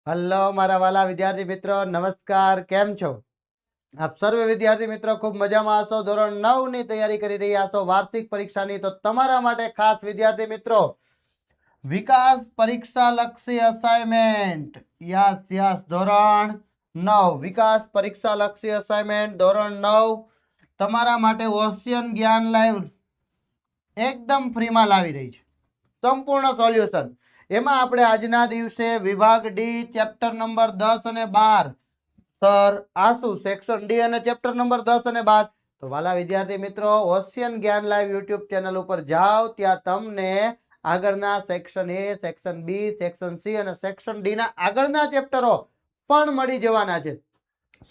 Hello મારા વાલા વિદ્યાર્થી મિત્રો, નમસ્કાર. કેમ છો આપ સર્વે વિદ્યાર્થી મિત્રો? ખૂબ મજામાં હશો. ધોરણ 9 ની તૈયારી કરી રહ્યા છો વાર્ષિક પરીક્ષાની. તો તમારા માટે ખાસ વિદ્યાર્થી મિત્રો વિકાસ પરીક્ષા લક્ષી અસાઇનમેન્ટ. યસ ધોરણ 9 વિકાસ પરીક્ષા લક્ષી અસાઇનમેન્ટ ધોરણ 9 તમારા માટે ઓશિયન જ્ઞાન લાઈવ એકદમ ફ્રીમાં લાવી રહી છે. સંપૂર્ણ સોલ્યુશન. એમાં આપણે આજના દિવસે વિભાગ ડી ચેપ્ટર નંબર 10 અને 12 સર આસુ સેક્શન ડી અને ચેપ્ટર નંબર 10 અને 12. તો વાલા વિદ્યાર્થી મિત્રો, ઓશિયન જ્ઞાન લાઈવ યુટ્યુબ ચેનલ ઉપર જાઓ, ત્યાં તમને આગળના section A, section B, section C અને સેક્શન ડી ના આગળના ચેપ્ટરો પણ મળી જવાના છે.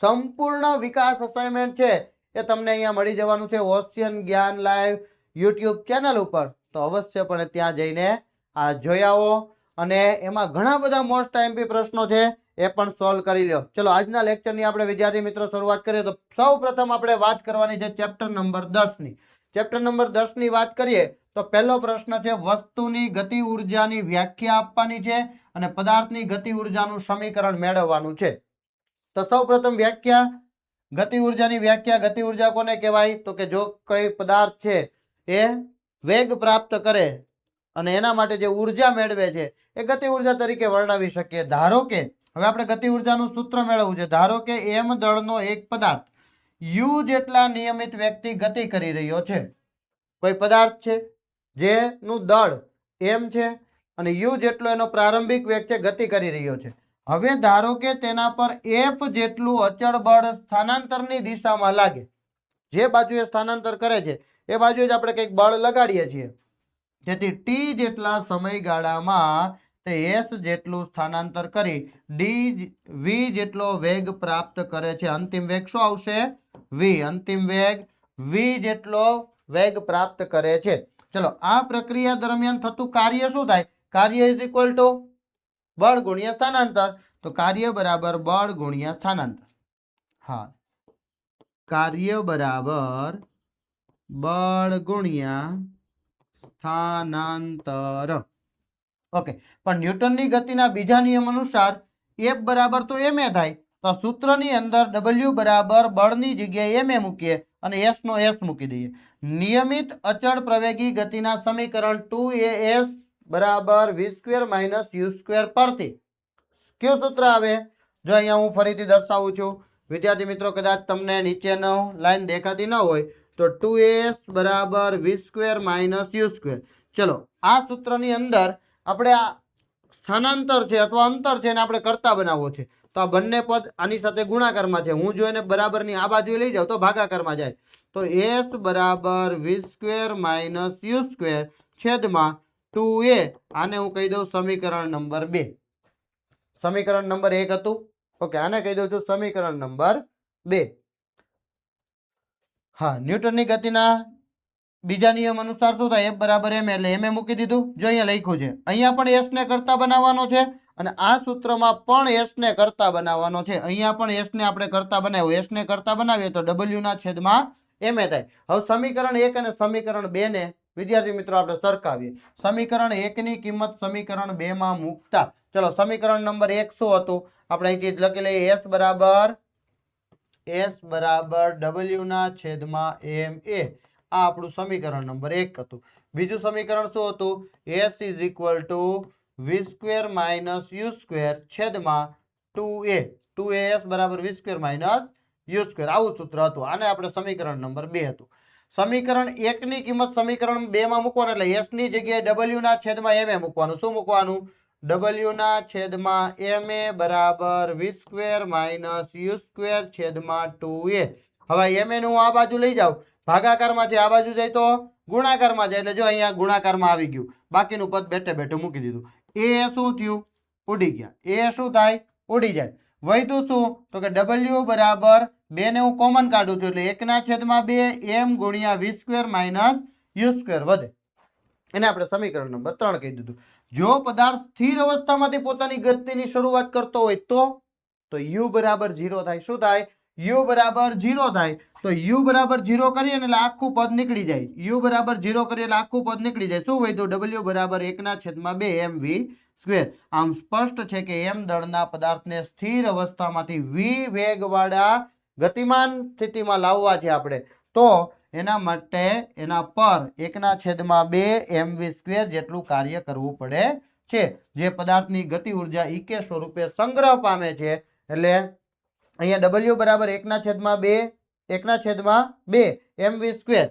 સંપૂર્ણ વિકાસ અસાઇનમેન્ટ છે એ તમને અહીંયા મળી જવાનું છે ઓશિયન જ્ઞાન લાઈવ યુટ્યુબ ચેનલ ઉપર. તો અવશ્યપણે ત્યાં જઈને આ જોઈ આવો અને એમાં ઘણા બધા મોસ્ટ આઈએમપી પ્રશ્નો છે એ પણ સોલ્વ કરી લો. ચલો આજના લેક્ચરની આપણે વિદ્યાર્થી મિત્રો શરૂઆત કરીએ. તો સૌ પ્રથમ આપણે વાત કરવાની છે ચેપ્ટર નંબર 10 ની. ચેપ્ટર નંબર 10 ની વાત કરીએ તો પહેલો પ્રશ્ન છે વસ્તુની ગતિ ઉર્જાની વ્યાખ્યા આપવાની છે અને પદાર્થની ગતિ ઉર્જાનું સમીકરણ મેળવવાનું છે. તો સૌ પ્રથમ વ્યાખ્યા, ગતિ ઉર્જાની વ્યાખ્યા. ગતિ ઉર્જા કોને કહેવાય? તો કે જો કોઈ પદાર્થ છે એ વેગ પ્રાપ્ત કરે અને એના માટે જે ઉર્જા મેળવે છે એ ગતિ ઉર્જા તરીકે વર્ણવી શકીએ. ધારો કે હવે આપણે ગતિ ઉર્જાનું સૂત્ર મેળવવું છે. ધારો કે એમ દળનો એક પદાર્થ યુ જેટલા નિયમિત વેગથી ગતિ કરી રહ્યો છે. કોઈ પદાર્થ છે જેનું દળ એમ છે અને યુ જેટલો એનો પ્રારંભિક વેગ છે, ગતિ કરી રહ્યો છે. હવે ધારો કે તેના પર એફ જેટલું અચળ બળ સ્થાનાંતરની દિશામાં લાગે. જે બાજુએ સ્થાનાંતર કરે છે એ બાજુએ જ આપણે કંઈક બળ લગાડીએ છીએ. જેથી ટી જેટલા સમયગાળામાં તે એસ જેટલું સ્થાનાંતર કરી ડી વી જેટલો વેગ પ્રાપ્ત કરે છે. અંતિમ વેગ શું આવશે? વી. અંતિમ વેગ વી જેટલો વેગ પ્રાપ્ત કરે છે. ચલો, આ પ્રક્રિયા દરમિયાન થતું કાર્ય શું થાય? કાર્ય ઇઝ ઇક્વલ ટુ બળ ગુણ્યા સ્થાનાંતર. તો કાર્ય બરાબર બળ ગુણ્યા સ્થાનાંતર. હા, કાર્ય બરાબર બળ ગુણ્યા સ્થાનાંતર. ઓકે, પણ ન્યૂટનની ગતિના બીજા નિયમ અનુસાર F બરાબર તો ma થાય. તો સૂત્રની અંદર W બરાબર બળની જગ્યાએ ma મૂકીએ અને S નો S મૂકી દઈએ. નિયમિત અચળ પ્રવેગી ગતિના સમીકરણ 2as બરાબર v² - u² પરથી કયું સૂત્ર આવે? જો અહીંયા હું ફરીથી દર્શાવું છું વિદ્યાર્થી મિત્રો, કદાચ તમને નીચેનો લાઈન દેખાતી ન હોય તો 2as બરાબર v² - u². ચલો, આ સૂત્રની અંદર આપણે આ સ્થાનાંતર છે અથવા અંતર છે એને આપણે કરતા બનાવવો છે. તો આ બંને પદ આની સાથે ગુણાકારમાં છે. હું જો એને બરાબરની આ બાજુ લઈ જાઉં તો ભાગાકારમાં જાય. તો s બરાબર v² - u² છેદમાં 2a. આને હું કહી દઉં સમીકરણ નંબર 2. સમીકરણ નંબર 1 હતું. ઓકે, આને કહી દઉં છું સમીકરણ નંબર 2. હા, ન્યૂટનની ગતિના બીજા નિયમ અનુસાર શું થાય? F બરાબર m એટલે m મૂકી દીધું. જો અહીંયા લખ્યું છે, અહીંયા પણ s ને કરતા બનાવવાનો છે અને આ સૂત્રમાં પણ s ને કરતા બનાવવાનો છે. અહીંયા પણ s ને આપણે કરતા બનાવ્યો. s ને કરતા બનાવીએ તો w ના છેદમાં ma થાય. હવે સમીકરણ 1 અને સમીકરણ 2 ને વિદ્યાર્થી મિત્રો આપણે સરખાવીએ. સમીકરણ 1 ની કિંમત સમીકરણ 2 માં મૂકતા, ચલો સમીકરણ નંબર 1 શું હતું? આપણે અહીંથી લખી લઈએ s બરાબર w ના છેદમાં ma. આ આપણું સમીકરણ નંબર 1 હતું. બીજું સમીકરણ શું હતું? s is equal to v² - u² છેદમાં 2a. 2as બરાબર v² - u². આવું સૂત્ર હતું. આને આપણે સમીકરણ નંબર 2 હતું. સમીકરણ 1 ની કિંમત સમીકરણ 2 માં મૂકવાનું એટલે s ની જગ્યાએ w ના છેદમાં ma મૂકવાનું. શું મૂકવાનું? w ના છેદમાં ma બરાબર v² - u² છેદમાં 2a. હવે ma નું આ બાજુ લઈ જાવ, ભાગાકારમાં છે, આ બાજુ જાય તો ગુણાકારમાં જાય. એટલે જો અહીંયા ગુણાકારમાં આવી ગયું, બાકીનું પદ બેઠે બેઠે મૂકી દીધું. એ શું થયું? ઉડી ગયા. એ શું થાય? ઉડી જાય. વધ્યું શું? તો કે w બરાબર 2 ને હું કોમન કાઢું છું એટલે 1/2 m ગુણ્યા v² - u² વધે. એને આપણે સમીકરણ નંબર 3 કહી દીધું. જો પદાર્થ સ્થિર અવસ્થામાંથી પોતાની ગતિની શરૂઆત કરતો હોય તો u બરાબર 0 થાય. શું થાય? યુ બરાબર 0 થાય તો યુ બરાબર 0 કરીએ ને એટલે આખું પદ નીકળી જાય. યુ બરાબર 0 કરીએ એટલે આખું પદ નીકળી જાય. શું વધ્યું? ડબલ્યુ બરાબર 1/2 mv સ્ક્વેર. આમ સ્પષ્ટ છે કે m દળના પદાર્થને સ્થિર અવસ્થામાંથી v વેગવાળા ગતિમાન સ્થિતિમાં લાવવા છે આપણે, તો એના માટે એના પર 1/2 mv સ્ક્વેર જેટલું કાર્ય કરવું પડે છે, જે પદાર્થની ગતિ ઉર્જા ઈકે સ્વરૂપે સંગ્રહ પામે છે. એટલે અહીંયા ડબલ્યુ બરાબર 1/2 mv સ્ક્વેર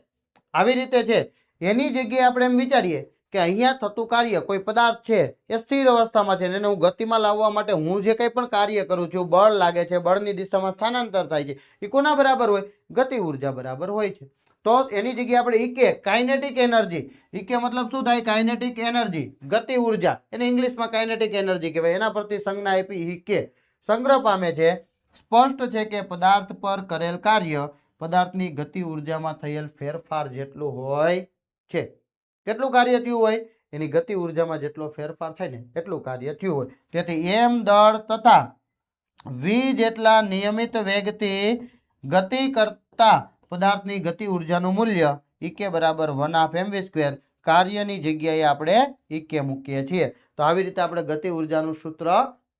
આવી રીતે છે. એની જગ્યાએ આપણે એમ વિચારીએ કે અહીંયા થતું કાર્ય, કોઈ પદાર્થ છે એ સ્થિર અવસ્થામાં છે, એને હું ગતિમાં લાવવા માટે હું જે કંઈ પણ કાર્ય કરું છું, બળ લાગે છે, બળની દિશામાં સ્થાનાંતર થાય છે, એ કોના બરાબર હોય? ગતિ ઉર્જા બરાબર હોય છે. તો એની જગ્યાએ આપણે ઈકે કાઇનેટિક એનર્જી, ઈકે મતલબ શું થાય? કાઇનેટિક એનર્જી, ગતિ ઉર્જા, એને ઇંગ્લિશમાં કાઇનેટિક એનર્જી કહેવાય. એના પરથી સંજ્ઞા આપી ઈકે સંગ્રહ પામે છે. સ્પષ્ટ છે કે પદાર્થ પર કરેલ કાર્ય પદાર્થની ગતિ ઉર્જામાં થયેલ ફેરફાર જેટલું હોય છે. કેટલું કાર્ય થયું હોય? એની ગતિ ઉર્જામાં જેટલો ફેરફાર થાય ને એટલું કાર્ય થયું હોય. તેથી એમ દળ તથા વી જેટલા નિયમિત વેગથી ગતિ કરતા પદાર્થની ગતિ ઉર્જાનું મૂલ્ય ઈકે બરાબર 1/2 mv સ્ક્વેર. કાર્યની જગ્યાએ આપણે ઈકે મૂકીએ છીએ. તો આવી રીતે આપણે ગતિ ઉર્જાનું સૂત્ર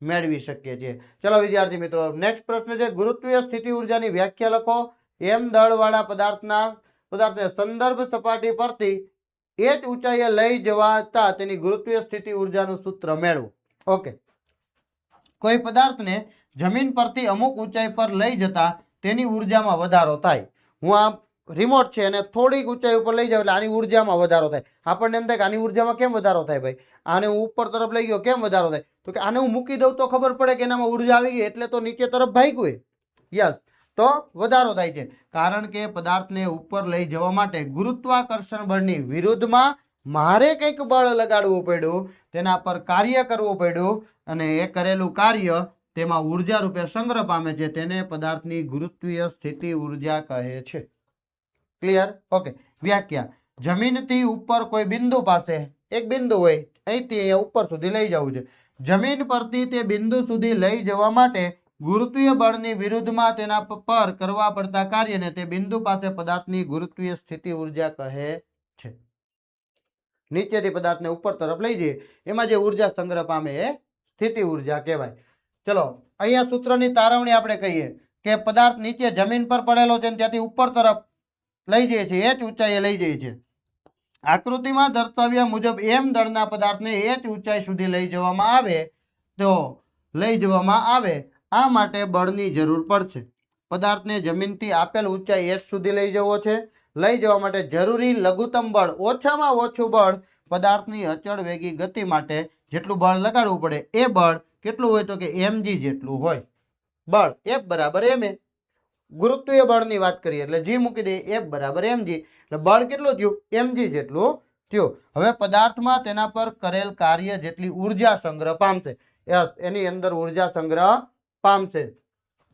મેળવી શકીએ છીએ. ચલો વિદ્યાર્થી મિત્રો, નેક્સ્ટ પ્રશ્ન છે ગુરુત્વીય સ્થિતિ ઉર્જાની વ્યાખ્યા લખો. એમ દળવાળા પદાર્થને સંદર્ભ સપાટી પરથી એ જ ઊંચાઈએ લઈ જવાતા તેની ગુરુત્વીય સ્થિતિ ઉર્જાનું સૂત્ર મેળવો. ઓકે, કોઈ પદાર્થને જમીન પરથી અમુક ઊંચાઈ પર લઈ જતા તેની ઉર્જામાં વધારો થાય. હું આ રિમોટ છે અને થોડીક ઊંચાઈ ઉપર લઈ જાવ એટલે આની ઉર્જામાં વધારો થાય. આપણને એમ થાય કે આની ઉર્જામાં કેમ વધારો થાય ભાઈ? આને હું ઉપર તરફ લઈ ગયો, કેમ વધારો થાય? તો કે આને હું મૂકી દઉં તો ખબર પડે કે એનામાં ઉર્જા આવી ગઈ એટલે તો નીચે તરફ ભાગ્યું. યસ, તો વધારો થાય છે. કારણ કે પદાર્થને ઉપર લઈ જવા માટે ગુરુત્વાકર્ષણ બળની વિરુદ્ધમાં મારે કંઈક બળ લગાડવું પડ્યું, તેના પર કાર્ય કરવું પડ્યું, અને એ કરેલું કાર્ય તેમાં ઉર્જા રૂપે સંગ્રહ પામે છે. તેને પદાર્થની ગુરુત્વીય સ્થિતિ ઉર્જા કહે છે. ક્લિયર? ઓકે, વ્યાખ્યા. જમીનથી ઉપર કોઈ બિંદુ પાસે એક બિંદુ હોય, અહીંથી અહીંયા ઉપર સુધી લઈ જવું છે. જમીન પરથી તે બિંદુ સુધી લઈ જવા માટે ગુરુત્વીય બળની વિરુદ્ધમાં તેના પર કરવા પડતા કાર્યને તે બિંદુ પાસે પદાર્થની ગુરુત્વીય સ્થિતિ ઉર્જા કહે છે. નીચેથી પદાર્થને ઉપર તરફ લઈ જઈએ એમાં જે ઉર્જા સંગ્રહ પામે એ સ્થિતિ ઉર્જા કહેવાય. ચલો, અહીંયા સૂત્રની તારવણી આપણે કહીએ કે પદાર્થ નીચે જમીન પર પડેલો છે, ત્યાંથી ઉપર તરફ લઈ જઈએ છીએ, એ જ ઊંચાઈએ લઈ જઈએ છીએ. આકૃતિમાં દર્શાવ્યા મુજબ એમ દળના પદાર્થને એ જ ઊંચાઈ સુધી લઈ જવામાં આવે આ માટે બળની જરૂર પડશે. પદાર્થને જમીનથી આપેલ ઊંચાઈ h સુધી લઈ જવો છે. લઈ જવા માટે જરૂરી લઘુત્તમ બળ, ઓછામાં ઓછું બળ પદાર્થની અચળ વેગી ગતિ માટે જેટલું બળ લગાડવું પડે એ બળ કેટલું હોય? તો કે mg જેટલું હોય. બળ F બરાબર ma. ગુરુત્વીય બળની વાત કરીએ એટલે g મૂકી દઈએ, F બરાબર mg. એટલે બળ કેટલું થયું? mg જેટલું થયું. હવે પદાર્થમાં તેના પર કરેલ કાર્ય જેટલી ઉર્જા સંગ્રહ પામશે. યસ, એની અંદર ઉર્જા સંગ્રહ પામશે.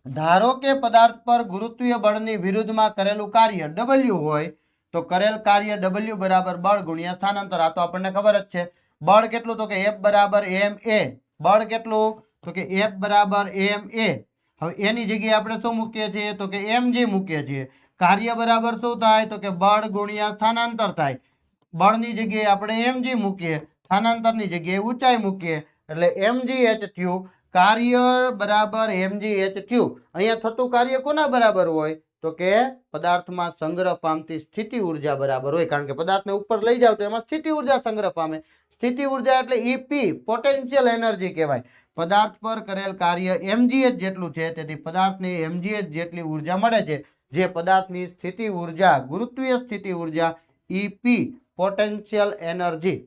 ધારો કે પદાર્થ પર ગુરુત્વીય બળની વિરુદ્ધમાં કરેલું કાર્ય W હોય તો કરેલ કાર્ય W બરાબર બળ ગુણ્યા સ્થાનાંતર. આ તો આપણને ખબર જ છે. બળ કેટલું? તો કે F બરાબર ma. બળ કેટલું? તો કે F બરાબર ma. હવે એની જગ્યાએ આપણે શું મૂકીએ છીએ? તો કે mg મૂકીએ છીએ. કાર્ય બરાબર શું થાય? તો કે બળ ગુણ્યા સ્થાનાંતર થાય. બળની જગ્યાએ આપણે mg મૂકીએ, સ્થાનાંતરની જગ્યાએ ઊંચાઈ મૂકીએ એટલે mgh થયું. કાર્ય બરાબર mgh થયું. અહીંયા થતું કાર્ય કોના બરાબર હોય? તો કે પદાર્થમાં સંગ્રહ પામતી સ્થિતિ ઉર્જા બરાબર હોય. કારણ કે પદાર્થને ઉપર લઈ જાવ તો એમાં સ્થિતિ ઉર્જા સંગ્રહ પામે. સ્થિતિ ઉર્જા એટલે EP, પોટેન્શિયલ એનર્જી કહેવાય. પદાર્થ પર કરેલ કાર્ય mgh જેટલું છે, તેથી પદાર્થને mgh જેટલી ઉર્જા મળે છે, જે પદાર્થની સ્થિતિ ઉર્જા, ગુરુત્વીય સ્થિતિ ઉર્જા EP, પોટેન્શિયલ એનર્જી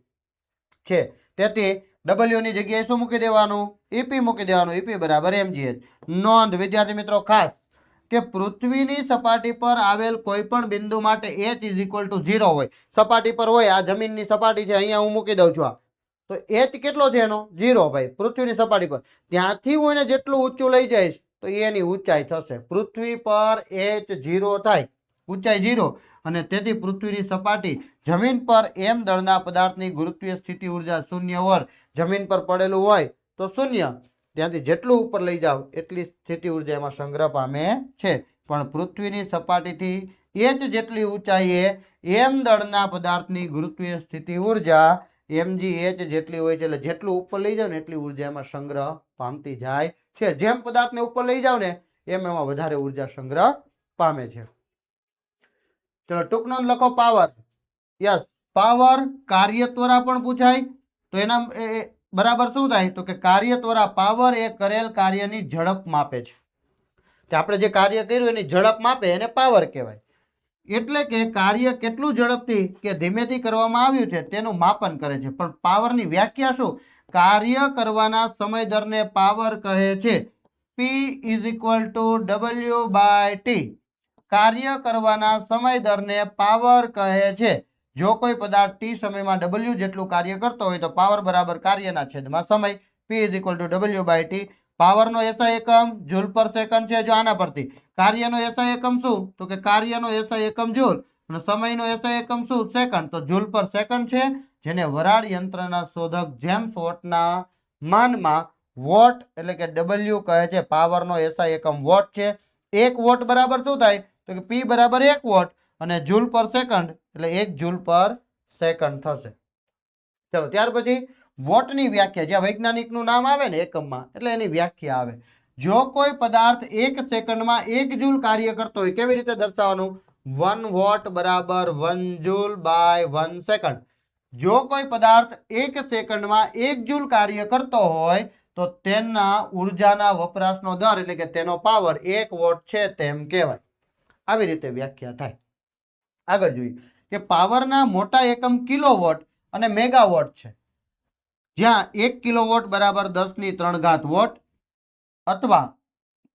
છે. તેથી W ની જગ્યાએ શું મૂકી દેવાનું? EP મૂકી દેવાનું. EP બરાબર mgh. નોંધ વિદ્યાર્થી મિત્રો ખાસ કે પૃથ્વીની સપાટી પર આવેલ કોઈ પણ બિંદુ માટે h ઇઝ ઇક્વલ ટુ 0 હોય. સપાટી પર હોય, આ જમીનની સપાટી છે, અહીંયા હું મૂકી દઉં છું આ, તો h કેટલો છે એનો? 0 ભાઈ. પૃથ્વીની સપાટી પર ત્યાંથી હું એને જેટલું ઊંચું લઈ જઈશ તો એની ઊંચાઈ થશે. પૃથ્વી પર h 0 થાય, ઊંચાઈ 0, અને તેથી પૃથ્વીની સપાટી જમીન પર m દળના પદાર્થની ગુરુત્વીય સ્થિતિ ઉર્જા 0 હોય. જમીન પર પડેલું હોય તો 0, ત્યાંથી જેટલું ઉપર લઈ જાઓ એટલી સ્થિતિ ઉર્જા એમાં સંગ્રહ પામે છે. પણ પૃથ્વીની સપાટીથી h જેટલી ઊંચાઈએ m દળના પદાર્થની ગુરુત્વીય સ્થિતિ ઉર્જા mgh જેટલી હોય છે. એટલે જેટલું ઉપર લઈ જાવ ને એટલી ઉર્જા એમાં સંગ્રહ પામતી જાય છે. જેમ પદાર્થને ઉપર લઈ જાવ ને એમ એમાં વધારે ઉર્જા સંગ્રહ પામે છે. ચલો ટૂંક નોંધ લખો પાવર. યસ, પાવર કાર્ય ત્વરા પણ પૂછાય તો એના બરાબર શું થાય તો કે કાર્ય ત્વરા પાવર એ કરેલ કાર્યની ઝડપ માપે છે. કે આપણે જે કાર્ય કર્યું એની ઝડપ માપે એને પાવર કહેવાય. એટલે કે કાર્ય કેટલું ઝડપથી કે ધીમેથી કરવામાં આવ્યું છે તેનું માપન કરે છે. પણ પાવરની વ્યાખ્યા શું? કાર્ય કરવાના સમય દરને પાવર કહે છે. P = W/T. કાર્ય કરવાના સમય દરને પાવર કહે છે. જો કોઈ પદાર્થ ટી સમયમાં W જેટલું કાર્ય કરતો હોય તો પાવર બરાબર કાર્યના છેદમાં સમય. P = W/T. પાવરનો SI એકમ જૂલ પર સેકન્ડ છે. જો આના પરથી કાર્યનો SI એકમ શું તો કે કાર્યનો SI એકમ જૂલ અને સમયનો SI એકમ શું સેકન્ડ. તો જૂલ પર સેકન્ડ છે. જેને વરાળ યંત્રના શોધક જેમ્સ વોટના માનમાં વોટ એટલે કે W કહે છે. પાવરનો SI એકમ વોટ છે. 1 વોટ બરાબર શું થાય તો કે P બરાબર 1 વોટ અને જૂલ પર સેકન્ડ એટલે 1 જૂલ પર સેકન્ડ થશે. ચલો ત્યાર પછી વોટની વ્યાખ્યા જ્યાં વૈજ્ઞાનિકનું નામ આવે ને એકમમાં એટલે એની વ્યાખ્યા આવે. જો કોઈ પદાર્થ 1 સેકન્ડમાં 1 જૂલ કાર્ય કરતો હોય કેવી રીતે દર્શાવવાનું? 1 વોટ બરાબર 1 જૂલ બાય 1 સેકન્ડ. જો કોઈ પદાર્થ 1 સેકન્ડમાં 1 જૂલ કાર્ય કરતો હોય તો તેના ઉર્જાના વપરાશનો દર એટલે કે તેનો પાવર 1 વોટ છે તેમ કહેવાય. આવી રીતે વ્યાખ્યા થાય. આગળ જોઈએ કે પાવરના મોટા એકમ કિલોવોટ અને મેગાવોટ છે. જ્યાં 1 કિલોવોટ બરાબર 10³ વોટ અથવા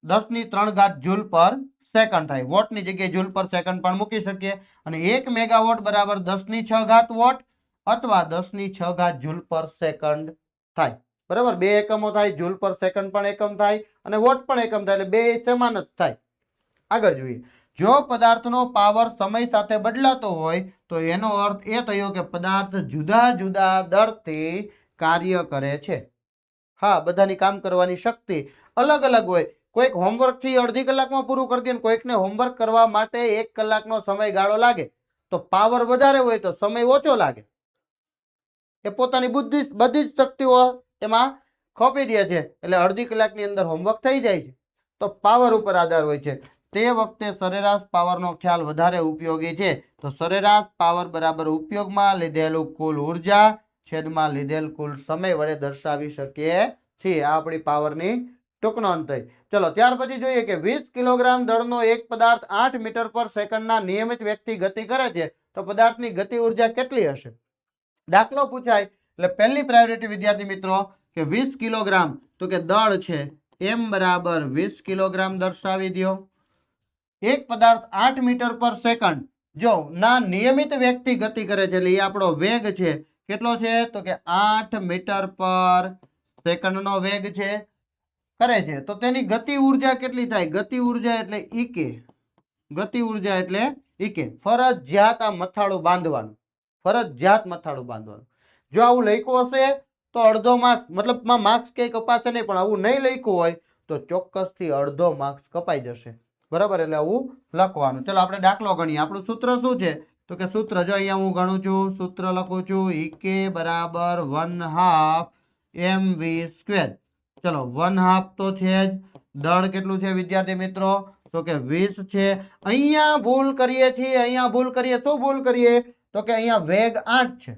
10³ જૂલ પર સેકન્ડ થાય. વોટની જગ્યાએ જૂલ પર સેકન્ડ પણ મૂકી શકીએ. અને 1 મેગાવોટ બરાબર 10⁶ વોટ અથવા 10⁶ જૂલ પર સેકન્ડ થાય. બરાબર, બે એકમો થાય. જૂલ પર સેકન્ડ પણ એકમ થાય અને વોટ પણ એકમ થાય એટલે બે સમાન જ થાય. આગળ જોઈએ, જો પદાર્થનો પાવર સમય સાથે બદલાતો હોય તો એનો અર્થ એ થયો કે પદાર્થ જુદા જુદા દરથી કાર્ય કરે છે. હા, બધાની કામ કરવાની શક્તિ અલગ અલગ હોય. કોઈક હોમવર્ક થી અડધી કલાકમાં પૂરું કરી દે, કોઈકને હોમવર્ક કરવા માટે 1 કલાકનો સમયગાળો લાગે. તો પાવર વધારે હોય તો સમય ઓછો લાગે. એ પોતાની બધી જ શક્તિઓ એમાં ખોપી દે છે એટલે અડધી કલાકની અંદર હોમવર્ક થઈ જાય છે. તો પાવર ઉપર આધાર હોય છે. તે વખતે સરેરાશ પાવરનો ખ્યાલ વધારે ઉપયોગી છે. તો સરેરાશ પાવર બરાબર ઉપયોગમાં લીધેલું કુલ ઉર્જા છેદમાં લીધેલ કુલ સમય વડે દર્શાવી શકીએ છીએ. આ આપણી પાવરની ટૂંક નોંધ થઈ. ચલો ત્યાર પછી જોઈએ કે 20 કિલોગ્રામ દળનો એક પદાર્થ 8 મીટર પર સેકન્ડના નિયમિત વેગથી ગતિ કરે છે તો પદાર્થની ગતિ ઉર્જા કેટલી હશે? દાખલો પૂછાય એટલે પહેલી પ્રાયોરિટી વિદ્યાર્થી મિત્રો કે 20 કિલોગ્રામ તો કે દળ છે m બરાબર 20 કિલોગ્રામ દર્શાવી દો. એક પદાર્થ 8 મીટર પર સેકન્ડ જો ના નિયમિત વેગથી ગતિ કરે છે એટલે એ આપણો વેગ છે. કેટલો છે તો કે 8 મીટર પર સેકન્ડનો વેગ છે કરે છે તો તેની ગતિ ઉર્જા કેટલી થાય? ગતિ ઉર્જા એટલે ઈકે. ગતિ ઉર્જા એટલે ઈકે. ફરજિયાત આ મથાળું બાંધવાનું, ફરજિયાત મથાળું બાંધવાનું. જો આવું લખ્યું હશે તો અડધો માર્ક્સ મતલબ માર્ક્સ કઈ કપાશે નહીં, પણ આવું નહીં લખ્યું હોય તો ચોક્કસથી અડધો માર્ક્સ કપાઈ જશે. બરાબર, એટલે આવું લખવાનું. ચલો આપણે દાખલો ગણીએ. આપણું સૂત્ર શું છે તો કે સૂત્ર જો અહીંયા હું ગણું છું, સૂત્ર લખું છું ઈકે બરાબર 1/2 mv². ચલો 1/2 તો છે જ. દળ કેટલું છે વિદ્યાર્થી મિત્રો તો કે 20 છે. અહીંયા ભૂલ કરીએ છીએ, અહીંયા ભૂલ કરીએ. શું ભૂલ કરીએ તો કે અહીંયા વેગ 8 છે,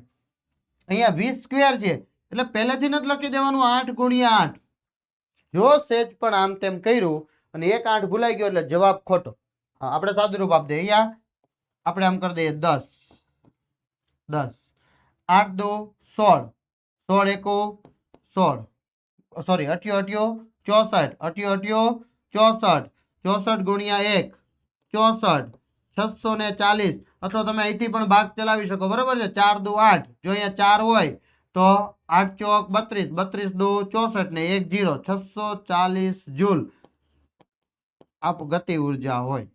અહીંયા 20² છે એટલે પહેલેથી જ લખી દેવાનું 8 × 8. જો સેજ પણ આમ તેમ કર્યું અને 1 8 ભૂલાઈ ગયો એટલે જવાબ ખોટો. આપણે સાદુરૂપ આપી દઈએ. અહીંયા આપણે આમ કરી દઈએ 10 10 8 2 16 16 1 16 સોરી 8 8 64 8 8 64 64 × 1 64 640 અથવા તમે અહીંથી પણ ભાગ ચલાવી શકો. બરાબર છે. 4 2 8 જો અહીંયા 4 હોય તો 8 ચોક 32 32 2 64 ને 1 0 640 જૂલ આપ ગતિ ઉર્જા હોય.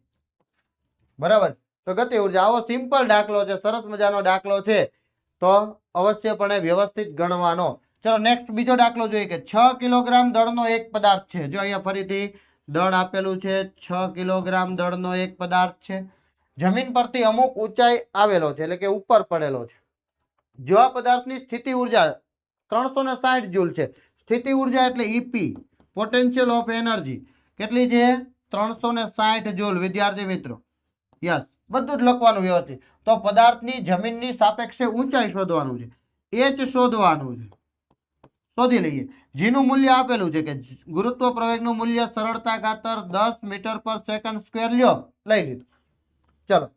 બરાબર, તો ગતિ ઉર્જા આવો સિમ્પલ દાખલો છે, સરસ મજાનો દાખલો છે તો અવશ્યપણે વ્યવસ્થિત ગણવાનો. ચલો નેક્સ્ટ બીજો દાખલો જોઈએ કે 6 કિલોગ્રામ દળનો એક પદાર્થ છે. જો અહીંયા ફરીથી દળ આપેલું છે. 6 કિલોગ્રામ દળનો એક પદાર્થ છે. જમીન પરથી અમુક ઊંચાઈ આવેલો છે, એટલે કે ઉપર પડેલો છે. જો આ પદાર્થની સ્થિતિ ઉર્જા 360 જૂલ છે. સ્થિતિ ઉર્જા એટલે ઈપી, પોટેન્શિયલ ઓફ એનર્જી કેટલી છે? 360 જૂલ. વિદ્યાર્થી મિત્રો યસ, બધું જ લખવાનું વ્યવસ્થિત. તો પદાર્થની જમીનની સાપેક્ષે ઊંચાઈ શોધવાનું છે. એચ શોધવાનું છે. શોધી લઈએ. જીનું મૂલ્ય આપેલું છે કે ગુરુત્વ પ્રવેગનું મૂલ્ય સરળતા ખાતર 10 મીટર પર સેકન્ડ સ્ક્વેર લ્યો. લઈ લીધું. ચલો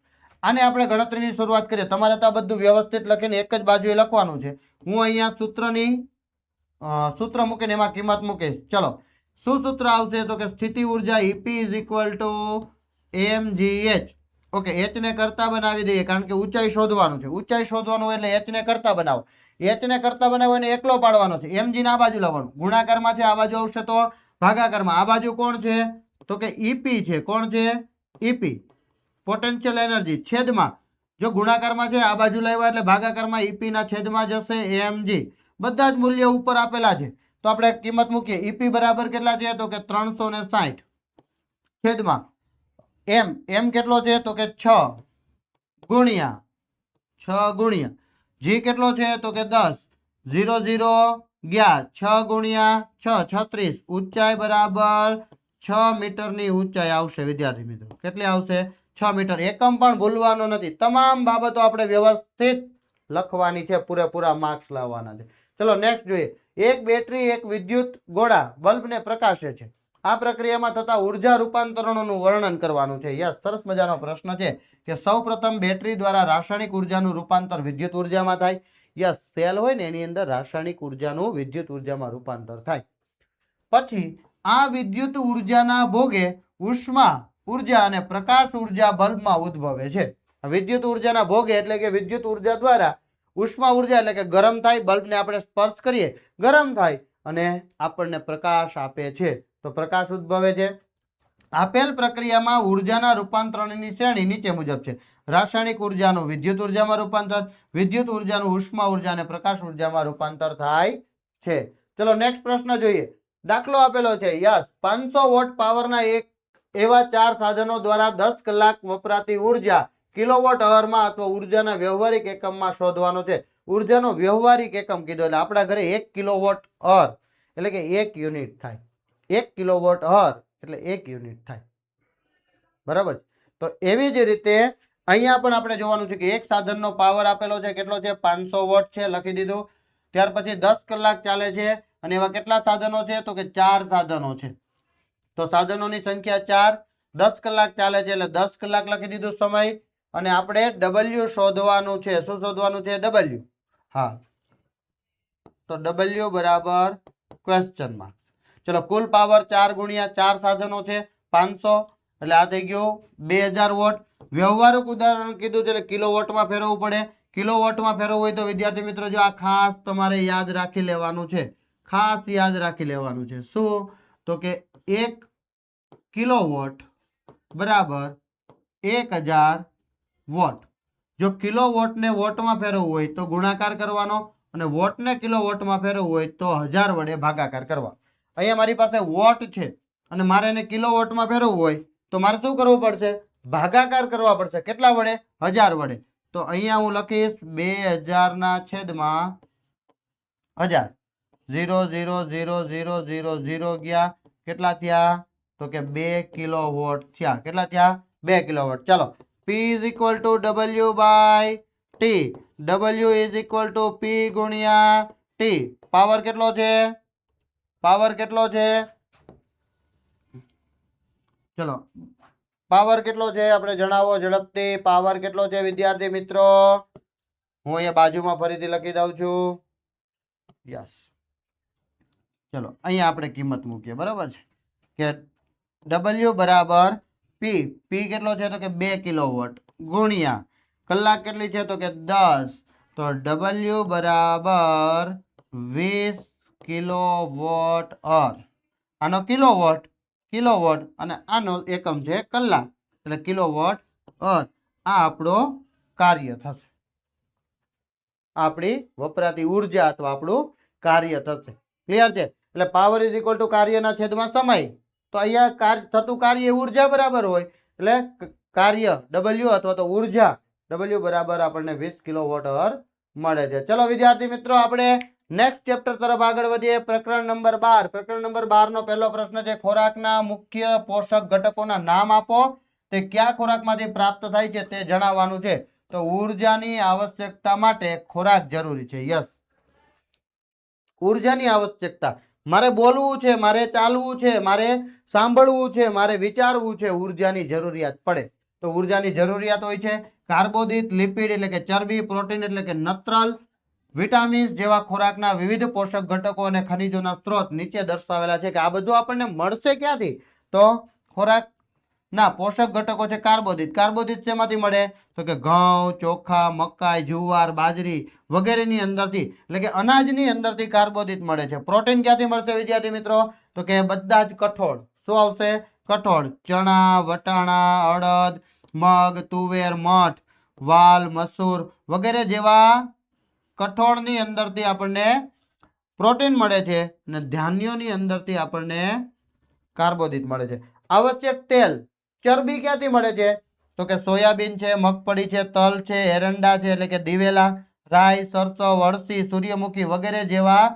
આને આપણે ગણતરીની શરૂઆત કરીએ. તમારે તો આ બધું વ્યવસ્થિત લખીને એક જ બાજુએ લખવાનું છે. હું અહીંયા સૂત્ર મૂકીને એમાં કિંમત મૂકીશ. ચલો શું સૂત્ર આવશે? તો કે સ્થિતિ ઉર્જા EP is equal to mgh. Okay, h ને કરતા બનાવી દઈએ કારણ કે ઊંચાઈ શોધવાનું છે. ઊંચાઈ શોધવાનું એટલે h ને કરતા બનાવો. h ને કરતા બનાવો એને એકલો પાડવાનો છે. mg ને આ બાજુ લાવવાનું. ગુણાકારમાં છે, આ બાજુ આવશે તો ભાગાકારમાં. આ બાજુ કોણ છે? તો કે ઈપી છે. કોણ છે? ઈપી, પોટેન્શિયલ એનર્જી, છેદમાં જો ગુણાકારમાં છે આ બાજુ લાવ્યા એટલે ભાગાકારમાં ઈપી ના છેદમાં જશે mg. બધા જ મૂલ્ય ઉપર આપેલા છે તો આપણે કિંમત મૂકીએ. ઈપી બરાબર કેટલા છે? તો કે 360 છેદમાં m કેટલો છે? તો કે 6 ગુણ્યા g કેટલો છે? તો કે 10. 0 0 ગયા 6 ગુણ્યા 6 36. ઊંચાઈ બરાબર 6 મીટરની ઊંચાઈ આવશે. વિદ્યાર્થી મિત્રો કેટલી આવશે? 6 મીટર. એકમ પણ ભૂલવાનો નથી. તમામ બાબતો આપણે વ્યવસ્થિત લખવાની છે. પૂરેપૂરા માર્ક્સ લાવવાના છે. ચલો નેક્સ્ટ જોઈએ. એક બેટરી એક વિદ્યુત ગોળા બલ્બને પ્રકાશે છે. આ પ્રક્રિયામાં થતા ઉર્જા રૂપાંતરણોનું વર્ણન કરવાનું છે. યસ, સરસ મજાનો પ્રશ્ન છે કે સૌપ્રથમ બેટરી દ્વારા રાસાયણિક ઉર્જાનું રૂપાંતર વિદ્યુત ઉર્જામાં થાય. યસ, સેલ હોય ને એની અંદર રાસાયણિક ઉર્જાનું વિદ્યુત ઉર્જામાં રૂપાંતર થાય. પછી આ વિદ્યુત ઉર્જાના ભોગે ઉષ્મા ઉર્જા અને પ્રકાશ ઉર્જા બલ્બમાં ઉદ્ભવે છે. વિદ્યુત ઉર્જાના ભોગે એટલે કે વિદ્યુત ઉર્જા દ્વારા ઉષ્મા ઉર્જા એટલે કે ગરમ થાય. બલ્બને આપણે સ્પર્શ કરીએ, ગરમ થાય અને આપણને પ્રકાશ આપે છે. તો પ્રકાશ ઉદ્ભવે છે. આપેલ પ્રક્રિયામાં ઉર્જાના રૂપાંતરણની શ્રેણી નીચે મુજબ છે. રાસાયણિક ઉર્જાનું વિદ્યુત ઉર્જામાં રૂપાંતર, વિદ્યુત ઉર્જાનું ઉષ્મા ઉર્જા અને પ્રકાશ ઉર્જામાં રૂપાંતર થાય છે. ચલો નેક્સ્ટ પ્રશ્ન જોઈએ. દાખલો આપેલો છે. યસ, 500 વોટ પાવરના એક એવા 4 સાધનો દ્વારા 10 કલાક વપરાતી ઉર્જા કિલોવોટ અવરમાં અથવા ઉર્જાના વ્યવહારિક એકમમાં શોધવાનો છે. ઉર્જાનો વ્યવહારિક એકમ કીધો એટલે આપણા ઘરે 1 કિલોવોટ અવર એટલે કે 1 યુનિટ થાય. 1 કિલોવોટ અવર એટલે 1 યુનિટ થાય. બરાબર. તો એવી જ રીતે અહીંયા પણ આપણે જોવાનું છે કે એક સાધનનો પાવર આપેલો છે. કેટલો છે? 500 વોટ છે. લખી દીધું. ત્યાર પછી 10 કલાક ચાલે છે અને એવા કેટલા સાધનો છે? તો કે 4 સાધનો છે. તો સાધનોની સંખ્યા 4, 10 કલાક ચાલે છે એટલે 10 કલાક લખી દીધું સમય. અને આપણે W શોધવાનું છે. શું શોધવાનું છે? W. હા, તો W બરાબર ક્વેશ્ચન માર્ક. ચલો કુલ પાવર 4 ગુણ્યા 4 સાધનો છે 500 એટલે આ થઈ ગયું 2000 વોટ. વ્યવહારિક ઉદાહરણ કીધું છે એટલે કિલોવોટમાં ફેરવવું પડે. કિલોવોટમાં ફેરવવું હોય તો વિદ્યાર્થી મિત્રો જો આ ખાસ તમારે યાદ રાખી લેવાનું છે. ખાસ યાદ રાખી લેવાનું છે. શું? તો કે 1 કિલોવોટ બરાબર 1000 વોટ. જો કિલોવોટને વોટમાં ફેરવવું હોય તો ગુણાકાર કરવાનો અને વોટને કિલોવોટમાં ફેરવવું હોય તો 1000 વડે ભાગાકાર કરવાનો. અહીંયા મારી પાસે વોટ છે અને મારે એને કિલોવોટમાં ફેરવવું હોય તો મારે શું કરવું પડશે? ભાગાકાર કરવા પડશે. કેટલા વડે? 1000 વડે. તો અહીંયા હું લખીશ 2000 ના છેદમાં 1000. 0 0 0 0 0 0 ગયા. કેટલા થયા? તો કે 2 કિલોવોટ થયા. કેટલા થયા? 2 કિલોવોટ. ચાલો P is equal to W by T. W is equal to P ગુણ્યા T. પાવર કેટલો છે? પાવર કેટલો છે? ચલો પાવર કેટલો છે આપણે જણાવો ઝડપથી. પાવર કેટલો છે વિદ્યાર્થી મિત્રો? હું અહીંયા બાજુમાં ફરીથી લખી દઉં છું. યસ, ચલો અહીંયા આપણે કિંમત મૂકીએ. બરાબર છે કે W બરાબર P. P કેટલો છે? તો કે 2 કિલોવોટ ગુણ્યા કલાક કેટલી છે? તો કે 10. તો W બરાબર 20 કિલોવોટ અવર. આનો કિલોવોટ અને આનો એકમ છે કલાક એટલે કિલોવોટ અવર. આ આપણો કાર્ય થશે. આપણી વપરાતી ઉર્જા અથવા આપણું કાર્ય થશે. ક્લિયર છે? એટલે પાવર ઇઝ ઇક્વલ ટુ કાર્યના છેદમાં સમય. તો અહીંયા થતું કાર્ય ઉર્જા બરાબર હોય એટલે કાર્ય W અથવા તો ઉર્જા W બરાબર આપણને 20 કિલોવોટ અવર મળે છે. ચલો વિદ્યાર્થી મિત્રો આપણે નેક્સ્ટ ચેપ્ટર તરફ આગળ વધીએ. પ્રકરણ નંબર 12. પ્રકરણ નંબર 12 નો પહેલો પ્રશ્ન છે ખોરાકના મુખ્ય પોષક ઘટકોના નામ આપો. તે કયા ખોરાકમાંથી પ્રાપ્ત થાય છે તે જણાવવાનું છે. તો ઉર્જાની આવશ્યકતા માટે ખોરાક જરૂરી છે. યસ, ઉર્જાની આવશ્યકતા. મારે બોલવું છે, મારે ચાલવું છે, મારે સાંભળવું છે, મારે વિચારવું છે, ઉર્જાની જરૂરિયાત પડે. તો ઉર્જાની જરૂરિયાત હોય છે. કાર્બોદિત, લિપિડ એટલે કે ચરબી, પ્રોટીન એટલે કે નત્રલ, વિટામિન્સ જેવા ખોરાકના વિવિધ પોષક ઘટકો અને ખનિજોના સ્ત્રોત નીચે દર્શાવેલા છે કે આ બધું આપણને મળશે ક્યાંથી? તો ખોરાકના પોષક ઘટકો છે કાર્બોદિત. કાર્બોદિત શેમાંથી મળે? તો કે ઘઉં, ચોખા, મકાઈ, જુવાર, બાજરી વગેરેની અંદરથી એટલે કે અનાજની અંદરથી કાર્બોદિત મળે છે. પ્રોટીન ક્યાંથી મળશે વિદ્યાર્થી મિત્રો? તો કે બધા જ કઠોળ. શું આવશે? કઠોળ, ચણા, વટાણા, અડદ, મગ, તુવેર, મઠ, વાલ, મસૂર વગેરે જેવા કઠોળની અંદરથી આપણને પ્રોટીન મળે છે અને ધાન્યોની અંદરથી આપણને કાર્બોદિત મળે છે. આવશ્યક તેલ, ચરબી ક્યાંથી મળે છે? તો કે સોયાબીન છે, મગફળી છે, તલ છે, એરંડા છે એટલે કે દિવેલા, રાઈ, સરસો, અળસી, સૂર્યમુખી વગેરે જેવા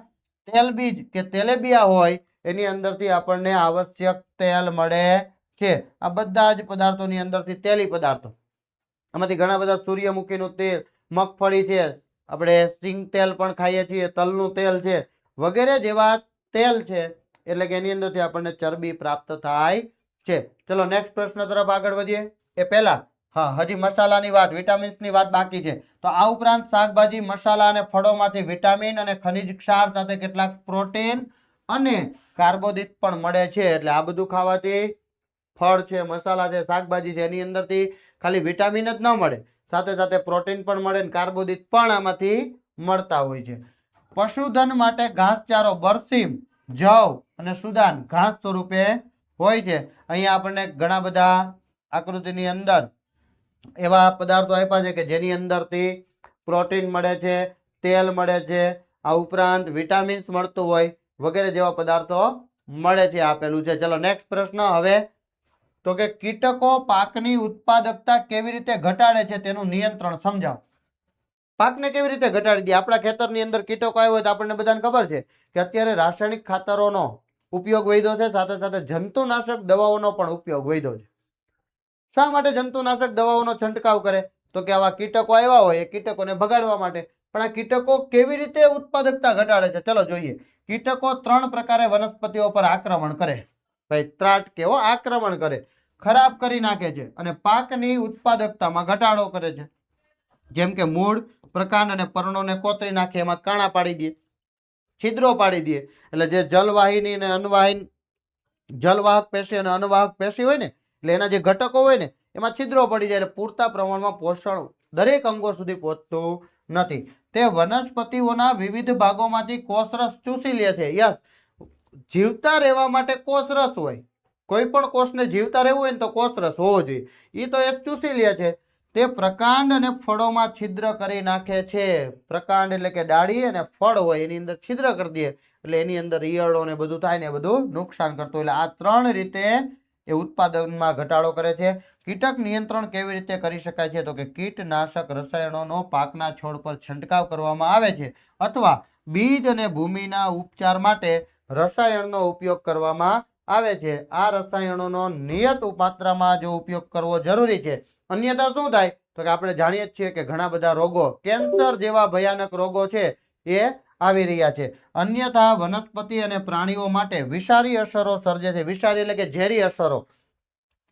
તેલબીજ કે તેલેબિયા હોય એની અંદરથી આપણને આવશ્યક તેલ મળે છે. આ બધા જ પદાર્થોની અંદરથી તેલી પદાર્થો, આમાંથી ઘણા બધા સૂર્યમુખીનું તેલ, મગફળી છે, આપણે સિંગ તેલ પણ ખાઈએ છીએ, તલનું તેલ છે વગેરે જેવા તેલ છે એટલે કે એની અંદરથી આપણને ચરબી પ્રાપ્ત થાય છે. ચલો નેક્સ્ટ પ્રશ્ન તરફ આગળ વધીએ. એ પહેલા હજી મસાલાની વાત, વિટામિન્સની વાત બાકી છે. તો આ ઉપરાંત શાકભાજી, મસાલા અને ફળોમાંથી વિટામિન અને ખનિજ ક્ષાર સાથે કેટલાક પ્રોટીન અને કાર્બોદિત પણ મળે છે. એટલે આ બધું ખાવાથી ફળ છે, મસાલા છે, શાકભાજી છે એની અંદરથી ખાલી વિટામિન જ ન મળે, સાથે સાથે પ્રોટીન પણ મળે અને કાર્બોદિત પણ આમાંથી મળતા હોય છે. પશુધન માટે ઘાસચારો બરસીમ, જવ અને સુદાન ઘાસ સ્વરૂપે હોય છે. અહીંયા આપણને ઘણા બધા આકૃતિની અંદર એવા પદાર્થો આપ્યા છે કે જેની અંદરથી પ્રોટીન મળે છે, તેલ મળે છે, આ ઉપરાંત વિટામિન્સ મળતું હોય વગેરે જેવા પદાર્થો મળે છે, આપેલું છે. ચલો નેક્સ્ટ પ્રશ્ન. હવે તો કે કીટકો પાકની ઉત્પાદકતા કેવી રીતે ઘટાડે છે તેનું નિયંત્રણ સમજાવો. પાકને કેવી રીતે ઘટાડી દે? આપણા ખેતરની અંદર કીટકો આવ્યો હોય તો આપણને બધાને ખબર છે કે અત્યારે રાસાયણિક ખાતરોનો ઉપયોગ વધ્યો છે, સાથે સાથે જંતુનાશક દવાઓનો પણ ઉપયોગ વધ્યો છે. શા માટે જંતુનાશક દવાઓનો છંટકાવ કરે? તો કે આવા કીટકો આવ્યા હોય એ કીટકોને ભગાડવા માટે. પણ આ કીટકો કેવી રીતે ઉત્પાદકતા ઘટાડે છે ચલો જોઈએ. કીટકો 3 પ્રકારે વનસ્પતિઓ પર આક્રમણ કરે. ભાઈ ત્રાટ કેવો આક્રમણ કરે, ખરાબ કરી નાખે છે અને પાકની ઉત્પાદકતામાં ઘટાડો કરે છે. જેમ કે મૂળ, પ્રકાંડ અને પર્ણોને કોતરી નાખે, એમાં કાણા પાડી દે, છિદ્રો પાડી દે. એટલે જે જલવાહિની અને અનવાહિન, જલવાહક પેશી અને અનવાહક પેશી હોય ને એટલે એના જે ઘટકો હોય ને એમાં છિદ્રો પડી જાય એટલે પૂરતા પ્રમાણમાં પોષણ દરેક અંગો સુધી પહોંચતું નથી. તે વનસ્પતિઓના વિવિધ ભાગોમાંથી કોષરસ ચૂસી લે છે. યસ, જીવતા રહેવા માટે કોષરસ હોય. કોઈ પણ કોષને જીવતા રહેવું હોય ને તો કોષરસ હોવો જોઈએ. એ તો એ ચૂસી લે છે. તે પ્રકાંડ અને ફળોમાં છિદ્ર કરી નાખે છે. પ્રકાંડ એટલે કે ડાળી અને ફળ હોય એની અંદર છિદ્ર કરી દે એટલે એની અંદર ઈયળો ને બધું થાય ને બધું નુકસાન કરતું. એટલે આ 3 રીતે એ ઉત્પાદનમાં ઘટાડો કરે છે. કીટક નિયંત્રણ કેવી રીતે કરી શકાય છે? તો કે કીટનાશક રસાયણોનો પાકના છોડ પર છંટકાવ કરવામાં આવે છે અથવા બીજ અને ભૂમિના ઉપચાર માટે રસાયણનો ઉપયોગ કરવામાં આવે છે. આ રસાયણોનો નિયત માત્રામાં જો ઉપયોગ કરવો જરૂરી છે. અન્યથા શું થાય? તો કે આપણે જાણીએ જ છીએ કે ઘણા બધા રોગો, કેન્સર જેવા ભયાનક રોગો છે એ આવી રહ્યા છે. અન્યથા વનસ્પતિ અને પ્રાણીઓ માટે વિષારી અસરો સર્જે છે. વિષારી એટલે કે ઝેરી અસરો.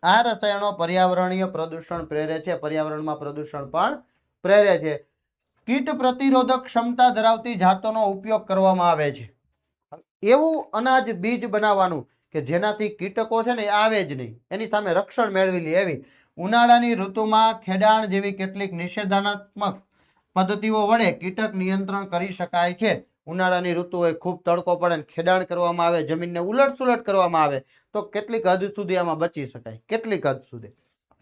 આ રસાયણો પર્યાવરણીય પ્રદૂષણ પ્રેરે છે, પર્યાવરણમાં પ્રદૂષણ પણ પ્રેરે છે. કીટ પ્રતિરોધક ક્ષમતા ધરાવતી જાતોનો ઉપયોગ કરવામાં આવે છે. એવું અનાજ બીજ બનાવવાનું કે જેનાથી કીટકો છે ને એ આવે જ નહીં, એની સામે રક્ષણ મેળવી લે એવી. ઉનાળાની ઋતુમાં ખેડાણ જેવી કેટલીક નિષેધાત્મક પદ્ધતિઓ વડે કીટક નિયંત્રણ કરી શકાય છે. ઉનાળાની ઋતુ હોય, ખૂબ તડકો પડે, ખેડાણ કરવામાં આવે, જમીનને ઉલટ કરવામાં આવે તો કેટલીક હદ સુધી આમાં બચી શકાય. કેટલીક હદ સુધી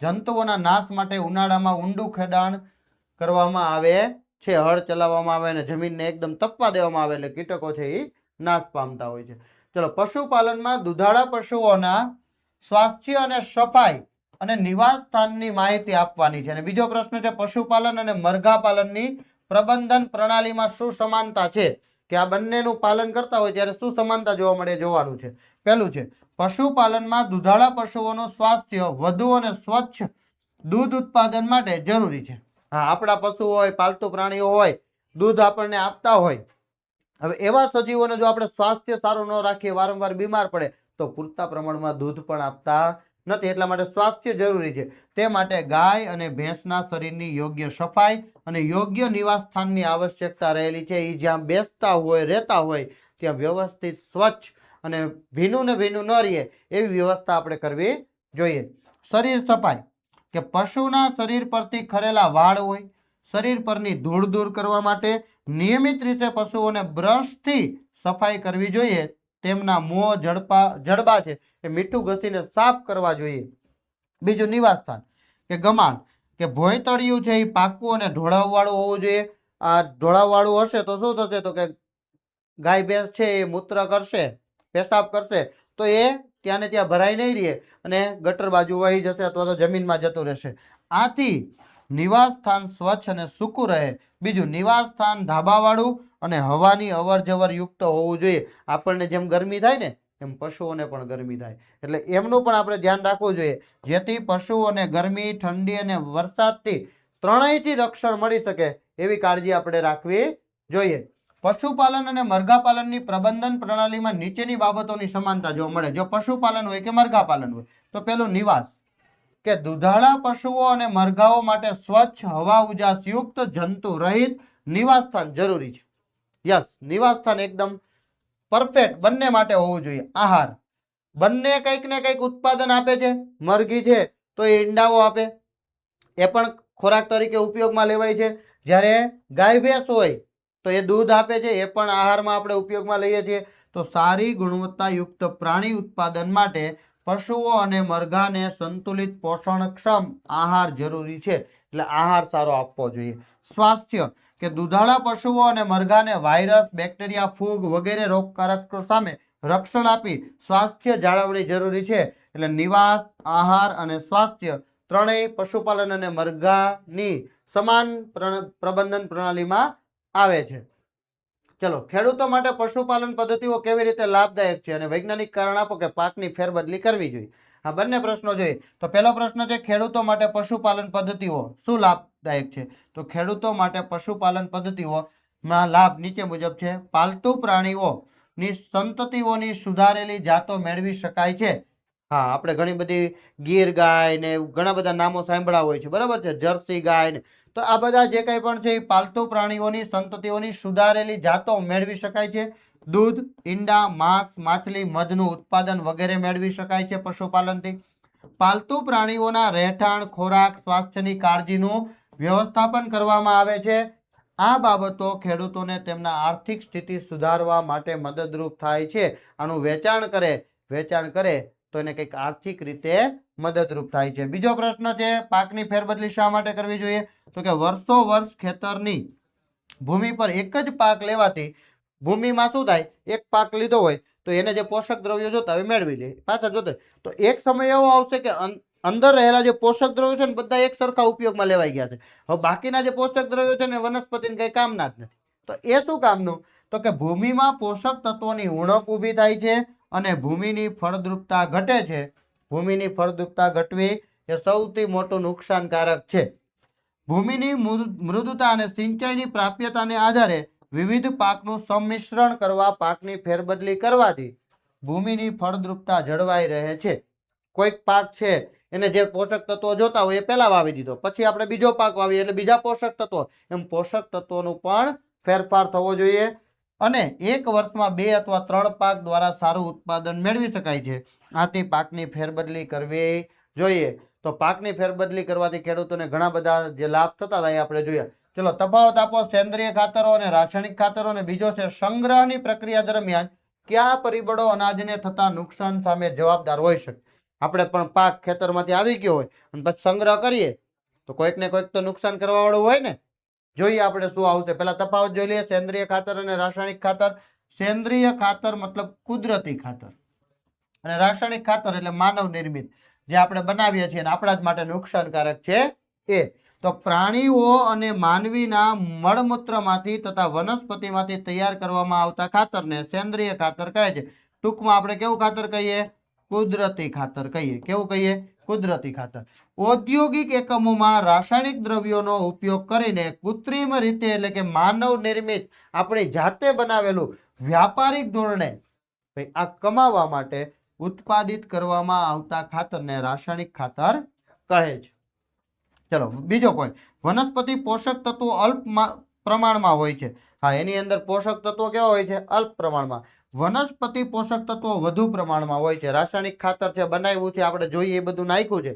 જંતુઓના નાશ માટે ઉનાળામાં ઊંડું ખેડાણ કરવામાં આવે છે હળ ચલાવવામાં આવે અને જમીનને એકદમ તપવા દેવામાં આવે એટલે કીટકો છે એ નાશ પામતા હોય છે. ચલો, પશુપાલનમાં દુધાળા પશુઓના સ્વાસ્થ્ય અને સફાઈ અને નિવાસ સ્થાનની માહિતી આપવાની છે. અને બીજો પ્રશ્ન છે પશુપાલન અને મરઘા પાલનની પ્રબંધન પ્રણાલીમાં શું સમાનતા છે, કે આ બંનેનું પાલન કરતા હોય ત્યારે શું સમાનતા જોવા મળે જોવાનું છે. પહેલું છે પશુપાલનમાં દુધાળા પશુઓનું સ્વાસ્થ્ય વધુ અને સ્વચ્છ દૂધ ઉત્પાદન માટે જરૂરી છે. હા, આપણા પશુ હોય, પાલતુ પ્રાણીઓ હોય, દૂધ આપણને આપતા હોય, હવે એવા સજીવોને જો આપણે સ્વાસ્થ્ય સારું ન રાખીએ, વારંવાર બીમાર પડે તો પૂરતા પ્રમાણમાં દૂધ પણ આપતા નથી. એટલા માટે સ્વાસ્થ્ય જરૂરી છે. તે માટે ગાય અને ભેંસના શરીરની યોગ્ય સફાઈ અને યોગ્ય નિવાસ સ્થાનની આવશ્યકતા રહેલી છે. એ જ્યાં બેસતા હોય, રહેતા હોય ત્યાં વ્યવસ્થિત સ્વચ્છ અને ભીનું ને ભીનું ન રહે એવી વ્યવસ્થા આપણે કરવી જોઈએ. શરીર સફાઈ, કે પશુના શરીર પરથી ખરેલા વાળ હોય, શરીર પરની ધૂળ દૂર કરવા માટે નિયમિત રીતે પશુઓને બ્રશથી સફાઈ કરવી જોઈએ. તેમના મોં, જડબા છે એ મીઠું ઘસીને સાફ કરવા જોઈએ. બીજું નિવાસ સ્થાન, કે ગમાણ, કે ભોંયતળિયું છે એ પાકું અને ઢોળાવવાળું હોવું જોઈએ. આ ઢોળાવવાળું હશે તો શું થશે, તો કે ગાય ભેંસ છે એ મૂત્ર કરશે, પેશાબ કરશે તો એ ત્યાં ને ત્યાં ભરાઈ નહીં રહે અને ગટર બાજુ વહી જશે અથવા તો જમીનમાં જતું રહેશે. આથી નિવાસ સ્થાન સ્વચ્છ અને સૂકું રહે. બીજું, નિવાસ સ્થાન ધાબાવાળું અને હવાની અવર જવર યુક્ત હોવું જોઈએ. આપણને જેમ ગરમી થાય ને એમ પશુઓને પણ ગરમી થાય, એટલે એમનું પણ આપણે ધ્યાન રાખવું જોઈએ, જેથી પશુઓને ગરમી, ઠંડી અને વરસાદથી ત્રણેયથી રક્ષણ મળી શકે એવી કાળજી આપણે રાખવી જોઈએ. પશુપાલન અને મરઘા પાલનની પ્રબંધન પ્રણાલીમાં નીચેની બાબતોની સમાનતા જોવા મળે. જો પશુપાલન હોય કે મરઘા પાલન હોય તો પેલું નિવાસ, કે દુધાળા પશુઓ અને મરઘાઓ માટે સ્વચ્છ, હવા ઉજાસ યુક્ત, જંતુ રહિત નિવાસ સ્થાન જરૂરી છે. યસ, નિવાસ સ્થાન એકદમ પરફેક્ટ બંને માટે હોવું જોઈએ. આહાર, બંને કંઈક ને કંઈક ઉત્પાદન આપે છે. મરઘી છે તો એ ઈંડાઓ આપે, એ પણ ખોરાક તરીકે ઉપયોગમાં લેવાય છે. જ્યારે ગાય ભેંસ હોય તો એ દૂધ આપે છે, એ પણ આહારમાં આપણે ઉપયોગમાં લઈએ છીએ. તો સારી ગુણવત્તાયુક્ત પ્રાણી ઉત્પાદન માટે પશુઓ અને મરઘાને સંતુલિત પોષણક્ષમ આહાર જરૂરી છે. એટલે આહાર સારો આપવો જોઈએ. સ્વાસ્થ્ય, કે દુધાળા પશુઓ અને મરઘાને વાયરસ, બેક્ટેરિયા, ફૂગ વગેરે રોગકારક સામે રક્ષણ આપી સ્વાસ્થ્ય જાળવણી જરૂરી છે. એટલે નિવાસ, આહાર અને સ્વાસ્થ્ય ત્રણેય પશુપાલન અને મરઘાની સમાન પ્રબંધન પ્રણાલીમાં આવે છે. ચલો, ખેડૂતો માટે પશુપાલન પદ્ધતિઓ કેવી રીતે લાભદાયક છે અને વૈજ્ઞાનિક કારણ આપો કે પાકની ફેરબદલી કરવી જોઈએ. આ બંને પ્રશ્નો જોઈએ. તો પહેલો પ્રશ્ન છે ખેડૂતો માટે પશુપાલન પદ્ધતિઓ શું લાભદાયક છે. તો ખેડૂતો માટે પશુપાલન પદ્ધતિઓમાં લાભ નીચે મુજબ છે. પાલતુ પ્રાણીઓની સંતતિઓની સુધારેલી જાતો મેળવી શકાય છે. હા, આપણે ઘણી બધી ગીર ગાય ને ઘણા બધા નામો સાંભળ્યા હોય છે, બરાબર છે, જર્સી ગાય ને, તો આ બધા જે કંઈ પણ છે એ પાલતુ પ્રાણીઓની સંતતિઓની સુધારેલી જાતો મેળવી શકાય છે. દૂધ, ઈંડા, માંસ, માછલી, મધનું ઉત્પાદન વગેરે મેળવી શકાય છે પશુપાલનથી. પાલતુ પ્રાણીઓના રહેઠાણ, ખોરાક, સ્વાસ્થ્યની કાળજીનું વ્યવસ્થાપન કરવામાં આવે છે. આ બાબતો ખેડૂતોને તેમના આર્થિક સ્થિતિ સુધારવા માટે મદદરૂપ થાય છે. આનું વેચાણ કરે તો એને કંઈક આર્થિક રીતે મદદરૂપ થાય છે. બીજો પ્રશ્ન છે પાકની ફેરબદલી શા માટે કરવી જોઈએ. તો કે વર્ષો વર્ષ ખેતરની ભૂમિ પર એક જ પાક લેવાથી ભૂમિમાં શું થાય, એક પાક લીધો હોય તો એને જે પોષક દ્રવ્યો જોતા હોય મેળવી લે, પાછા જોતા તો એક સમય એવો આવશે કે અંદર રહેલા જે પોષક દ્રવ્યો છે ને બધા એક સરખા ઉપયોગમાં લેવાઈ ગયા છે. હવે બાકીના જે પોષક દ્રવ્યો છે ને વનસ્પતિને કઈ કામના જ નથી. તો એ શું કામનું, તો કે ભૂમિમાં પોષક તત્વોની ઉણપ ઊભી થાય છે અને ભૂમિની ફળદ્રુપતા ઘટે છે. ભૂમિની ફળદ્રુપતા ઘટવી એ સૌથી મોટું નુકસાનકારક છે. ભૂમિની મૃદુતા અને સિંચાઈની પ્રાપ્યતાને આધારે વિવિધ પાકનું સંમિશ્રણ કરવા, પાકની ફેરબદલી કરવાથી ભૂમિની ફળદ્રુપતા જળવાઈ રહે છે. કોઈક પાક છે એને જે પોષક તત્વો જોતા હોય એ પહેલા વાવી દીધો, પછી આપણે બીજો પાક વાવીએ એટલે બીજા પોષક તત્વો, એમ પોષક તત્વોનું પણ ફેરફાર થવો જોઈએ. અને એક વર્ષમાં 2 અથવા 3 પાક દ્વારા સારું ઉત્પાદન મેળવી શકાય છે. આથી પાકની ફેરબદલી કરવી જોઈએ. તો પાકની ફેરબદલી કરવાથી ખેડૂતોને ઘણા બધા જે લાભ થતા હતા એ આપણે જોયા. ચલો, તફાવત આપો સેન્દ્રિય ખાતરો અને રાસાયણિક ખાતરો. અને બીજો છે સંગ્રહની પ્રક્રિયા દરમિયાન કયા પરિબળો અનાજને થતા નુકસાન સામે જવાબદાર હોઈ શકે. આપણે પણ પાક ખેતરમાંથી આવી ગયો હોય અને પછી સંગ્રહ કરીએ તો કોઈક ને કોઈક તો નુકસાન કરવા વાળું હોય ને. જોઈએ આપણે શું આવશે. પેલા તફાવત જોઈ લઈએ, સેન્દ્રિય ખાતર અને રાસાયણિક ખાતર. સેન્દ્રિય ખાતર મતલબ કુદરતી ખાતર અને રાસાયણિક ખાતર એટલે માનવ નિર્મિત, જે આપણે બનાવીએ છીએ અને આપણા જ માટે નુકસાનકારક છે એ. તો પ્રાણીઓ અને માનવીના મળમૂત્રમાંથી તથા વનસ્પતિમાંથી તૈયાર કરવામાં આવતા ખાતરને સેન્દ્રિય ખાતર કહે છે. ટૂંકમાં આપણે કેવું ખાતર કહીએ? કુદરતી ખાતર કહીએ. કેવું કહીએ? કુદરતી ખાતર. ઔદ્યોગિક એકમોમાં રાસાયણિક દ્રવ્યોનો ઉપયોગ કરીને કૃત્રિમ રીતે એટલે કે માનવ નિર્મિત આપણી જાતે બનાવેલું વ્યાપારિક ધોરણે આ કમાવા માટે ઉત્પાદિત કરવામાં આવતા ખાતરને રાસાયણિક ખાતર કહે છે. ચલો બીજો પોઈન્ટ, વનસ્પતિ પોષક તત્વો અલ્પ પ્રમાણમાં હોય છે. હા, એની અંદર પોષક તત્વો કેવા હોય છે? અલ્પ પ્રમાણમાં. વનસ્પતિ પોષક તત્વો વધુ પ્રમાણમાં હોય છે. રાસાયણિક ખાતર છે, બનાવ્યું છે, આપણે જોઈએ એ બધું નાખ્યું છે,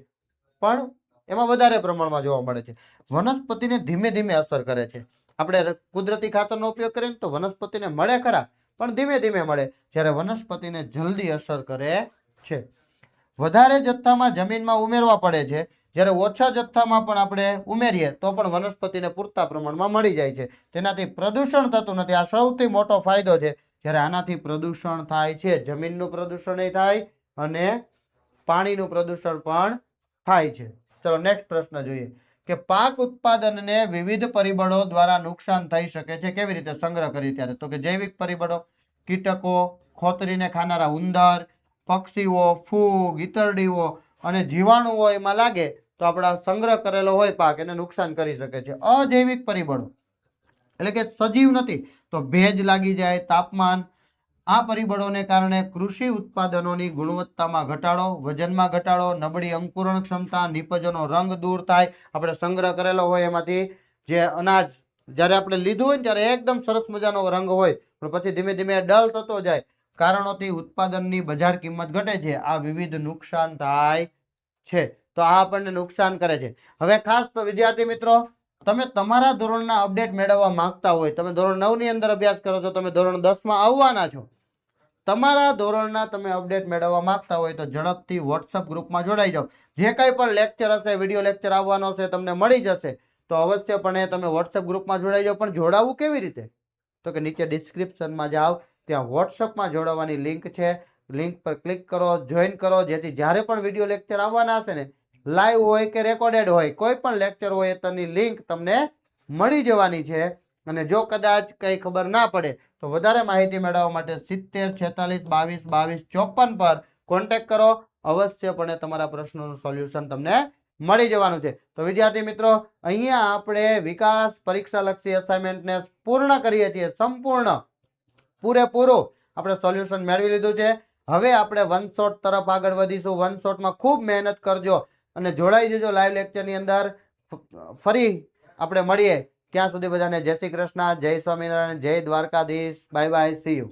પણ એમાં વધારે પ્રમાણમાં જોવા મળે છે. વનસ્પતિને ધીમે ધીમે અસર કરે છે. આપણે કુદરતી ખાતરનો ઉપયોગ કરીએ તો વનસ્પતિને મળે ખરા, પણ ધીમે ધીમે મળે, જ્યારે વનસ્પતિને જલ્દી અસર કરે છે. વધારે જથ્થામાં જમીનમાં ઉમેરવા પડે છે, જ્યારે ઓછા જથ્થામાં પણ આપણે ઉમેરીએ તો પણ વનસ્પતિને પૂરતા પ્રમાણમાં મળી જાય છે. તેનાથી પ્રદૂષણ થતું નથી. આ સૌથી મોટો ફાયદો છે. જ્યારે આનાથી પ્રદૂષણ થાય છે, જમીનનું પ્રદૂષણ થાય અને પાણીનું પ્રદૂષણ પણ થાય છે. ચલો નેક્સ્ટ પ્રશ્ન જોઈએ કે પાક ઉત્પાદનને વિવિધ પરિબળો દ્વારા નુકસાન થઈ શકે છે. કેવી રીતે? સંગ્રહ કરી ત્યારે તો કે જૈવિક પરિબળો, કીટકો, ખોતરીને ખાનારા ઉંદર, પક્ષીઓ, ફૂગ, ઈતરડીઓ અને જીવાણુઓ એમાં લાગે તો આપણા સંગ્રહ કરેલો હોય પાક એને નુકસાન કરી શકે છે. અજૈવિક પરિબળો એટલે કે સજીવ નથી તો ભેજ લાગી જાય, તાપમાન. આ પરિબળોને કારણે કૃષિ ઉત્પાદનોની ગુણવત્તામાં ઘટાડો, વજનમાં ઘટાડો, નબળી અંકુરણ ક્ષમતા, નીપજનો રંગ દૂર થાય. આપણે સંગ્રહ કરેલો હોય એમાંથી જે અનાજ જ્યારે આપણે લીધું હોય ને ત્યારે એકદમ સરસ મજાનો રંગ હોય, પણ પછી ધીમે ધીમે ડલ થતો જાય. કારણોથી ઉત્પાદનની બજાર કિંમત ઘટે છે. આ વિવિધ નુકસાન થાય છે. તો આ આપણને નુકસાન કરે છે. હવે ખાસ તો વિદ્યાર્થી મિત્રો, તમે તમારા ધોરણના અપડેટ મેળવવા માંગતા હોય, તમે ધોરણ 9 ની અંદર અભ્યાસ કરો છો, તમે ધોરણ 10 માં આવવાના છો, તમારા ધોરણના તમે અપડેટ મેળવવા માંગતા હોય તો ઝડપથી વોટ્સઅપ ગ્રુપમાં જોડાઈ જાઓ. જે કંઈ પણ લેક્ચર હશે, વિડીયો લેક્ચર આવવાનો છે, તમને મળી જશે. તો અવશ્યપણે તમે વોટ્સઅપ ગ્રુપમાં જોડાઈ જાઓ. પણ જોડાવવું કેવી રીતે? તો કે નીચે ડિસ્ક્રિપ્શનમાં જાઓ, ત્યાં વોટ્સઅપમાં જોડાવાની લિંક છે. લિંક પર ક્લિક કરો, જોઈન કરો, જેથી જ્યારે પણ વિડીયો લેક્ચર આવવાના હશે ને, લાઈવ હોય કે રેકોર્ડેડ હોય, કોઈ પણ લેક્ચર હોય તેની લિંક તમને મળી જવાની છે. અને જો કદાચ કંઈ ખબર ના પડે તો વધારે માહિતી મેળવવા માટે 70 46 22 22 54 પર કોન્ટેક્ટ કરો. અવશ્યપણે તમારા પ્રશ્નોનું સોલ્યુશન તમને મળી જવાનું છે. તો વિદ્યાર્થી મિત્રો, અહીંયા આપણે વિકાસ પરીક્ષાલક્ષી અસાઇનમેન્ટને પૂર્ણ કરીએ છીએ. સંપૂર્ણ પૂરેપૂરું આપણે સોલ્યુશન મેળવી લીધું છે. હવે આપણે વન શોટ તરફ આગળ વધીશું. વન શોટમાં ખૂબ મહેનત કરજો અને જોડાઈ જજો લાઈવ લેક્ચરની અંદર. ફરી આપણે મળીએ. ત્યાં સુધી બધાને જય શ્રી કૃષ્ણ, જય સ્વામિનારાયણ, જય Dwarkadhish. Bye bye, C you.